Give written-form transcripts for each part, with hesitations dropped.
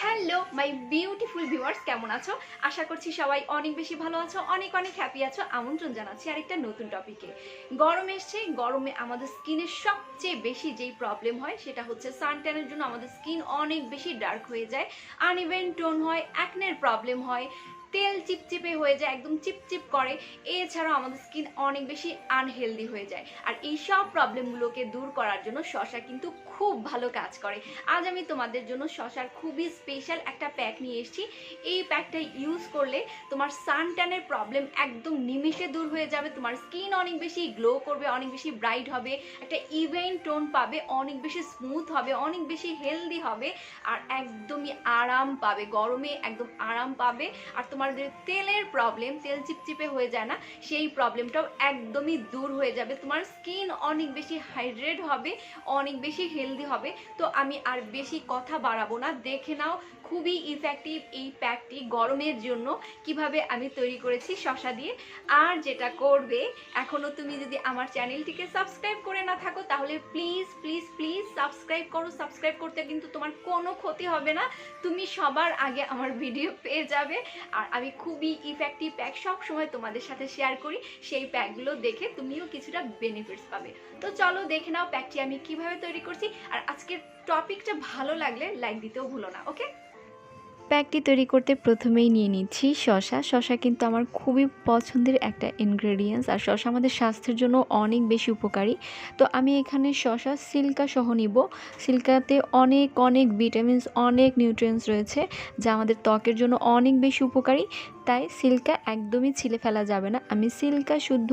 Hello my beautiful viewers, কেমন আছো? আশা করছি সবাই অনেক বেশি ভালো আছো, অনেক অনেক হ্যাপি আছো। আমন্ত্রণ জানাচ্ছি আরেকটা নতুন টপিকে। গরম এসছে, গরমে আমাদের স্কিনের সবচেয়ে বেশি যেই প্রবলেম হয় সেটা হচ্ছে সানট্যানের জন্য আমাদের স্কিন অনেক বেশি ডার্ক হয়ে যায়, আনইভেন টোন হয়, অ্যাকনের প্রবলেম হয়, তেল চিপচিপে হয়ে যায়, একদম চিপচিপ করে। এছাড়াও আমাদের স্কিন অনেক বেশি আনহেলদি হয়ে যায়। আর এই সব প্রবলেমগুলোকে দূর করার জন্য শসা কিন্তু খুব ভালো কাজ করে। আজ আমি তোমাদের জন্য শসার খুবই স্পেশাল একটা প্যাক নিয়ে এসেছি। এই প্যাকটা ইউজ করলে তোমার সান ট্যানের প্রবলেম একদম নিমেষে দূর হয়ে যাবে, তোমার স্কিন অনেক বেশি গ্লো করবে, অনেক বেশি ব্রাইট হবে, একটা ইভেন টোন পাবে, অনেক বেশি স্মুথ হবে, অনেক বেশি হেলদি হবে, আর একদমই আরাম পাবে, গরমে একদম আরাম পাবে। আর তোমার যে তেলের প্রবলেম, তেল চিপচিপে হয়ে যায় না, সেই প্রবলেমটাও একদমই দূর হয়ে যাবে। তোমার স্কিন অনেক বেশি হাইড্রেট হবে, অনেক বেশি হেলদি হবে। তো আমি আর বেশি কথা বাড়াবো না, দেখে নাও খুবই ইফেক্টিভ এই প্যাকটি গরমের জন্য কিভাবে আমি তৈরি করেছি শসা দিয়ে। আর যেটা করবে, এখনো তুমি যদি আমার চ্যানেলটিকে সাবস্ক্রাইব করে না থাকো তাহলে প্লিজ প্লিজ প্লিজ সাবস্ক্রাইব করো। সাবস্ক্রাইব করতে কিন্তু তোমার কোনো ক্ষতি হবে না, তুমি সবার আগে আমার ভিডিও পেয়ে যাবে। আর আমি খুবই ইফেক্টিভ প্যাক সব সময় তোমাদের সাথে শেয়ার করি, সেই প্যাকগুলো দেখে তুমিও কিছুটা বেনিফিটস পাবে। তো চলো দেখে নাও প্যাকটি আমি কিভাবে তৈরি করছি। আর আজকের টপিকটা ভালো লাগলে লাইক দিতেও ভুলো না, ওকে? প্যাকটি তৈরি করতে প্রথমেই নিয়ে নিচ্ছি শসা। শসা কিন্তু আমার খুবই পছন্দের একটা ইনগ্রেডিয়েন্টস, আর শসা আমাদের স্বাস্থ্যের জন্য অনেক বেশি উপকারী। তো আমি এখানে শসা সিল্কা সহ নিব। সিল্কাতে অনেক অনেক ভিটামিনস, অনেক নিউট্রিয়েন্টস রয়েছে যা আমাদের ত্বকের জন্য অনেক বেশি উপকারী। তাই সিল্কা একদমই ছিলে ফেলা যাবে না। আমি সিল্কা শুদ্ধ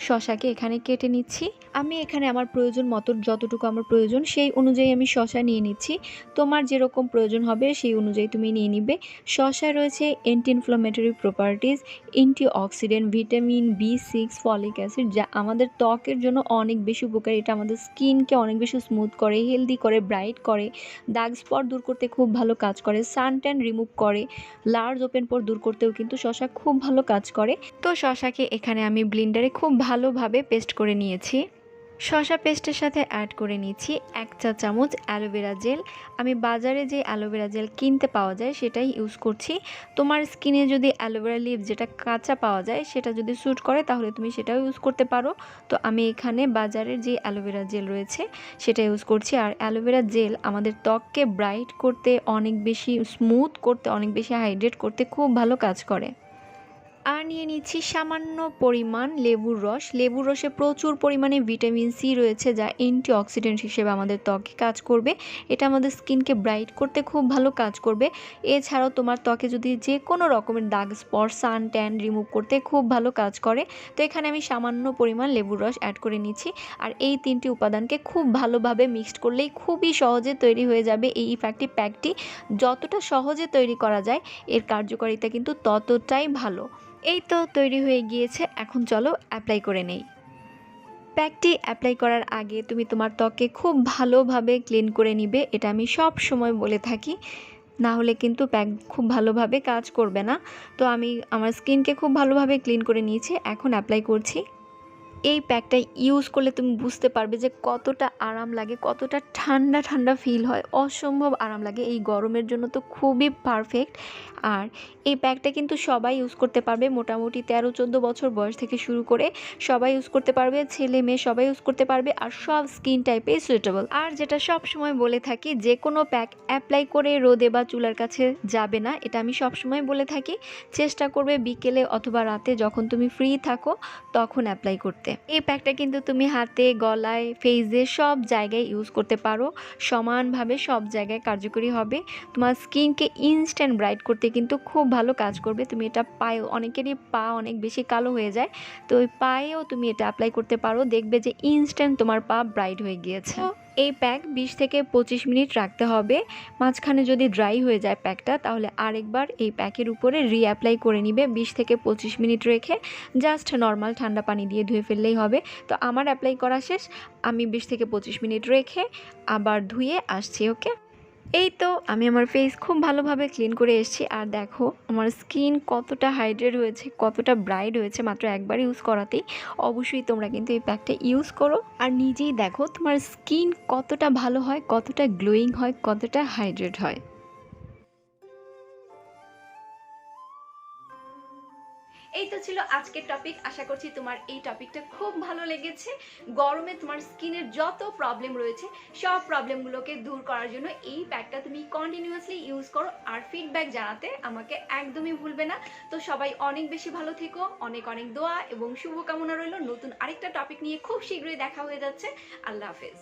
শসাকে এখানে কেটে নিচ্ছি। আমি এখানে আমার প্রয়োজন মতো, যতটুকু আমার প্রয়োজন সেই অনুযায়ী আমি শসা নিয়ে নিচ্ছি। তোমার যেরকম প্রয়োজন হবে সেই অনুযায়ী তুমি নিয়ে নিবে। শসায় রয়েছে anti inflammatory properties, antioxidant, vitamin B6, folic acid, যা আমাদের ত্বকের জন্য অনেক বেশি উপকারী। এটা আমাদের স্কিনকে অনেক বেশি স্মুথ করে, হেলদি করে, ব্রাইট করে, দাগ স্পট দূর করতে খুব ভালো কাজ করে, সান ট্যান রিমুভ করে, লার্জ ওপেন পোর দূর করতেও কিন্তু শসা খুব ভালো কাজ করে। তো শসাকে এখানে আমি ব্লেন্ডারে খুব ভালোভাবে পেস্ট করে নিয়েছি। শসা পেস্টের সাথে অ্যাড করে নিচ্ছি 1 চা চামচ অ্যালোভেরা জেল। আমি বাজারে যে অ্যালোভেরা জেল কিনতে পাওয়া যায় সেটাই ইউজ করছি। তোমার স্কিনে যদি অ্যালোভেরা লিভ যেটা কাঁচা পাওয়া যায় সেটা যদি স্যুট করে তাহলে তুমি সেটাও ইউজ করতে পারো। তো আমি এখানে বাজারের যে অ্যালোভেরা জেল রয়েছে সেটা ইউজ করছি। আর অ্যালোভেরা জেল আমাদের ত্বককে ব্রাইট করতে, অনেক বেশি স্মুথ করতে, অনেক বেশি হাইড্রেট করতে খুব ভালো কাজ করে। আর নিয়ে নিচ্ছি সামান্য পরিমাণ লেবুর রস। লেবুর রসে প্রচুর পরিমাণে ভিটামিন সি রয়েছে যা অ্যান্টিঅক্সিডেন্ট হিসেবে আমাদের ত্বকে কাজ করবে। এটা আমাদের স্কিনকে ব্রাইট করতে খুব ভালো কাজ করবে। এছাড়াও তোমার ত্বকে যদি যে কোনো রকমের দাগ স্পট, সান ট্যান রিমুভ করতে খুব ভালো কাজ করে। তো এখানে আমি সামান্য পরিমাণ লেবুর রস অ্যাড করে নিচ্ছি। আর এই 3টি উপাদানকে খুব ভালোভাবে মিক্সড করলেই খুবই সহজে তৈরি হয়ে যাবে এই ইফেক্টিভ প্যাকটি। যতটা সহজে তৈরি করা যায় এর কার্যকারিতা কিন্তু ততটাই ভালো। এই তো তৈরি হয়ে গিয়েছে, এখন চলো অ্যাপ্লাই করে নেই। প্যাকটি অ্যাপ্লাই করার আগে তুমি তোমার ত্বককে খুব ভালোভাবে ক্লিন করে নিবে, এটা আমি সব সময় বলে থাকি। না হলে কিন্তু প্যাক খুব ভালোভাবে কাজ করবে না। তো আমি আমার স্কিনকে খুব ভালোভাবে ক্লিন করে নিয়েছি, এখন অ্যাপ্লাই করছি। এই প্যাকটা ইউজ করলে তুমি বুঝতে পারবে যে কতটা আরাম লাগে, কতটা ঠান্ডা ঠান্ডা ফিল হয়, অসম্ভব আরাম লাগে। এই গরমের জন্য তো খুবই পারফেক্ট। আর এই প্যাকটা কিন্তু সবাই ইউজ করতে পারবে, মোটামুটি 13-14 বছর বয়স থেকে শুরু করে সবাই ইউজ করতে পারবে, ছেলে মেয়ে সবাই ইউজ করতে পারবে, আর সব স্কিন টাইপে সুইটেবল। আর যেটা সব সময় বলে থাকি, যে কোনো প্যাক অ্যাপ্লাই করে রোদে বা চুলার কাছে যাবে না, এটা আমি সব সময় বলে থাকি। চেষ্টা করবে বিকেলে অথবা রাতে যখন তুমি ফ্রি থাকো তখন অ্যাপ্লাই করতে। এই প্যাকটা কিন্তু তুমি হাতে, গলায়, ফেসে সব জায়গায় ইউজ করতে পারো, সমানভাবে সব জায়গায় কার্যকরী হবে। তোমার স্কিনকে ইনস্ট্যান্ট ব্রাইট করতে কিন্তু খুব ভালো কাজ করবে। তুমি এটা পায়ে, অনেকেরই পা অনেক বেশি কালো হয়ে যায়, তো ওই পায়েও তুমি এটা অ্যাপ্লাই করতে পারো, দেখবে যে ইনস্ট্যান্ট তোমার পা ব্রাইট হয়ে গিয়েছে। এই প্যাক 20 থেকে 25 মিনিট রাখতে হবে। মাঝখানে যদি ড্রাই হয়ে যায় প্যাকটা তাহলে আরেকবার এই প্যাকের উপরে রিঅ্যাপ্লাই করে নিবে। 20 থেকে 25 মিনিট রেখে জাস্ট নর্মাল ঠান্ডা পানি দিয়ে ধুয়ে ফেললেই হবে। তো আমার অ্যাপ্লাই করা শেষ, আমি 20 থেকে 25 মিনিট রেখে আবার ধুয়ে আসছি। ওকে, এই তো আমি আমার ফেস খুব ভালোভাবে ক্লিন করে এসেছি। আর দেখো আমার স্কিন কতটা হাইড্রেট হয়েছে, কতটা ব্রাইট হয়েছে মাত্র একবার ইউজ করাতেই। অবশ্যই তোমরা কিন্তু এই প্যাকটা ইউজ করো আর নিজেই দেখো তোমার স্কিন কতটা ভালো হয়, কতটা গ্লোয়িং হয়, কতটা হাইড্রেট হয়। এই তো ছিল আজকের টপিক। আশা করছি তোমার এই টপিকটা খুব ভালো লেগেছে। গরমে তোমার স্কিনের যত প্রবলেম রয়েছে সব প্রবলেমগুলোকে দূর করার জন্য এই প্যাকটা তুমি কন্টিনিউয়াসলি ইউজ করো, আর ফিডব্যাক জানাতে আমাকে একদমই ভুলবে না। তো সবাই অনেক বেশি ভালো থেকো, অনেক অনেক দোয়া এবং শুভকামনা রইল। নতুন আরেকটা টপিক নিয়ে খুব শীঘ্রই দেখা হয়ে যাচ্ছে। আল্লাহ হাফেজ।